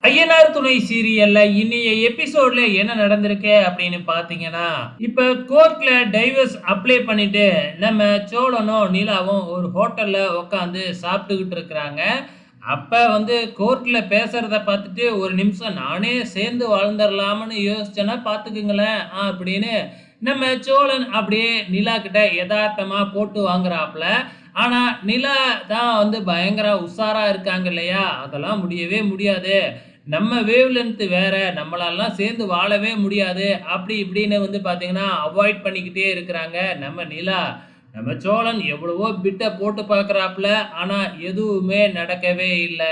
ஐயனார் துணை சீரியல்ல இன்னைய எபிசோட்ல என்ன நடந்திருக்கு அப்படின்னு பார்த்தீங்கன்னா, இப்ப கோர்ட்ல டைவர்ஸ் அப்ளை பண்ணிட்டு நம்ம சோழனும், நிலாவும் ஒரு ஹோட்டல்ல உட்காந்து சாப்பிட்டுக்கிட்டு இருக்கிறாங்க. அப்ப கோர்ட்ல பேசுறத பார்த்துட்டு ஒரு நிமிஷம் நானே சேர்ந்து வாழ்ந்துரலாம்னு யோசிச்சேன்னா பார்த்துக்குங்களேன் அப்படின்னு நம்ம சோழன் அப்படியே நிலா கிட்ட எதார்த்தமா போட்டு வாங்குறாப்ல. ஆனா நிலா தான் பயங்கர உஷாரா இருக்காங்க இல்லையா? அதெல்லாம் முடியவே முடியாது. நம்ம வேவ் லென்த் வேற. நம்மளாலலாம் சேர்ந்து வாழவே முடியாது. அப்படி இப்படின்னு பார்த்தீங்கன்னா, அவாய்ட் பண்ணிக்கிட்டே இருக்கிறாங்க நம்ம நிலா. நம்ம சோழன் எவ்வளவோ பிட்ட போட்டு பார்க்குறாப்ல. ஆனா எதுவுமே நடக்கவே இல்ல.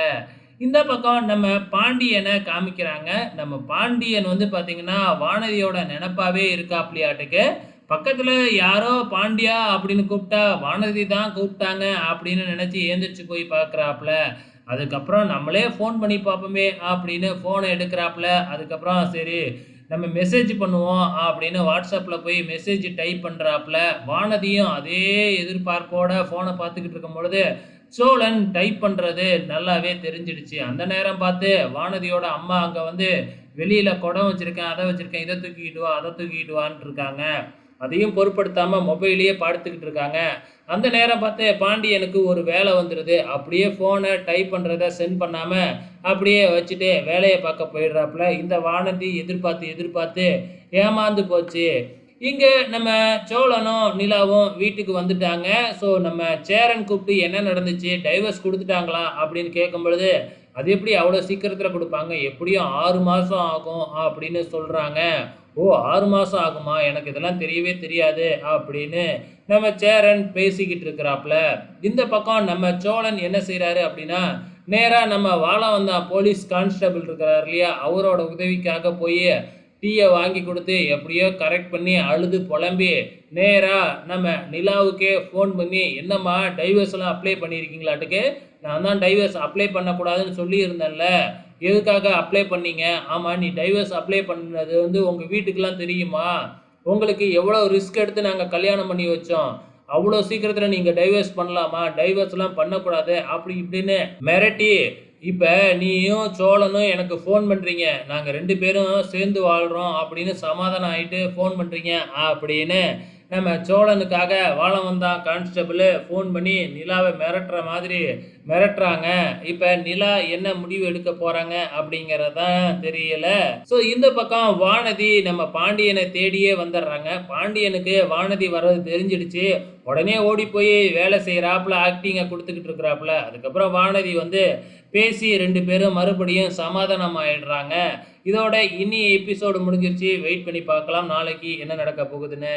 இந்த பக்கம் நம்ம பாண்டியன காமிக்கிறாங்க. நம்ம பாண்டியன் பார்த்தீங்கன்னா, வானதியோட நெனப்பாவே இருக்காப்லயாட்டுக்கு. பக்கத்துல யாரோ பாண்டியா அப்படின்னு கூப்பிட்டா, வானதி தான் கூப்பிட்டாங்க அப்படின்னு நினைச்சு எந்திரிச்சு போய் பார்க்குறாப்ல. அதுக்கப்புறம் நம்மளே ஃபோன் பண்ணி பார்ப்போமே அப்படின்னு ஃபோனை எடுக்கிறாப்ல. அதுக்கப்புறம் சரி நம்ம மெசேஜ் பண்ணுவோம் அப்படின்னு வாட்ஸ்அப்பில் போய் மெசேஜ் டைப் பண்ணுறாப்ல. வானதியும் அதே எதிர்பார்ப்போட ஃபோனை பார்த்துக்கிட்டு இருக்கும் பொழுது சோழன் டைப் பண்ணுறது நல்லாவே தெரிஞ்சிடுச்சு. அந்த நேரம் பார்த்து வானதியோட அம்மா அங்கே வெளியில் குடம் வச்சுருக்கேன், அதை வச்சுருக்கேன், இதை தூக்கிக்கிட்டு வா, அதை தூக்கிக்கிட்டு வான்ட்டு இருக்காங்க. அதையும் பொருட்படுத்தாம மொபைல்லயே படுத்துக்கிட்டு இருக்காங்க. அந்த நேரம் பார்த்து பாண்டியனுக்கு ஒரு வேலை வந்துருது. அப்படியே ஃபோனை டைப் பண்றத சென்ட் பண்ணாம, அப்படியே வச்சுட்டு வேலைய பார்க்க போயிடுறாப்புல. இந்த வானதி எதிர்பார்த்து எதிர்பார்த்து ஏமாந்து போச்சு. இங்க நம்ம சோழனும், நிலாவும் வீட்டுக்கு வந்துட்டாங்க. ஸோ நம்ம சேரன் கூப்பிட்டு என்ன நடந்துச்சு? டைவர்ஸ் குடுத்துட்டாங்களா? அப்படின்னு கேட்கும்பொழுது, அது எப்படி அவ்வளோ சீக்கிரத்தில குடுப்பாங்க? எப்படியும் 6 மாசம் ஆகும் அப்படின்னு சொல்றாங்க. ஓ! 6 மாசம் ஆகுமா? எனக்கு இதெல்லாம் தெரியவே தெரியாது அப்படின்னு நம்ம சேரன் பேசிக்கிட்டு இருக்கிறாப்ல. இந்த பக்கம் நம்ம சோழன் என்ன செய்றாரு அப்படின்னா, நேரா நம்ம வாழவந்தான் போலீஸ் கான்ஸ்டபிள் இருக்கிறார் இல்லையா? அவரோட உதவிக்காக போயி டீய வாங்கி குடுத்து எப்படியோ கரெக்ட் பண்ணி அழுது புலம்பி, நேரா நம்ம நிலாவுக்கே ஃபோன் பண்ணி, "என்னம்மா டைவர்ஸ்லாம் அப்ளை பண்ணியிருக்கீங்களாட்டுக்கு? நான் தான் டைவர்ஸ் அப்ளை பண்ணக்கூடாதுன்னு சொல்லியிருந்தேன்ல. எதுக்காக அப்ளை பண்ணீங்க? ஆமா, நீ டைவர்ஸ் அப்ளை பண்ணது உங்க வீட்டுக்குலாம் தெரியுமா? உங்களுக்கு எவ்வளோ ரிஸ்க் எடுத்து நாங்க கல்யாணம் பண்ணி வச்சோம். அவ்வளோ சீக்கிரத்தில நீங்க டைவர்ஸ் பண்ணலாமா? டைவர்ஸ்லாம் பண்ணக்கூடாது." அப்படி இப்படின்னு மிரட்டி, இப்ப நீயும் சோழனும் எனக்கு ஃபோன் பண்றீங்க. நாங்க 2 பேரும் சேர்ந்து வாழ்றோம் அப்படின்னு சமாதானம் ஆயிட்டு ஃபோன் பண்றீங்க அப்படின்னு நம்ம சோழனுக்காக வாழவந்தான் கான்ஸ்டபிள் ஃபோன் பண்ணி நிலாவை மிரட்டுற மாதிரி மிரட்டுறாங்க. இப்ப நிலா என்ன முடிவு எடுக்க போறாங்க அப்படிங்கிறது தான் தெரியல. ஸோ இந்த பக்கம் வானதி நம்ம பாண்டியனை தேடியே வந்துடுறாங்க. பாண்டியனுக்கு வானதி வர்றது தெரிஞ்சிடுச்சு. உடனே ஓடி போய் வேலை செய்கிறாப்புல ஆக்டிங்கை கொடுத்துக்கிட்டு இருக்கிறாப்புல. அதுக்கப்புறம் வானதி பேசி 2 பேரும் மறுபடியும் சமாதானம் ஆயிடுறாங்க. இதோட இனி எபிசோடு முடிஞ்சிருச்சு. வெயிட் பண்ணி பார்க்கலாம் நாளைக்கு என்ன நடக்க போகுதுன்னு.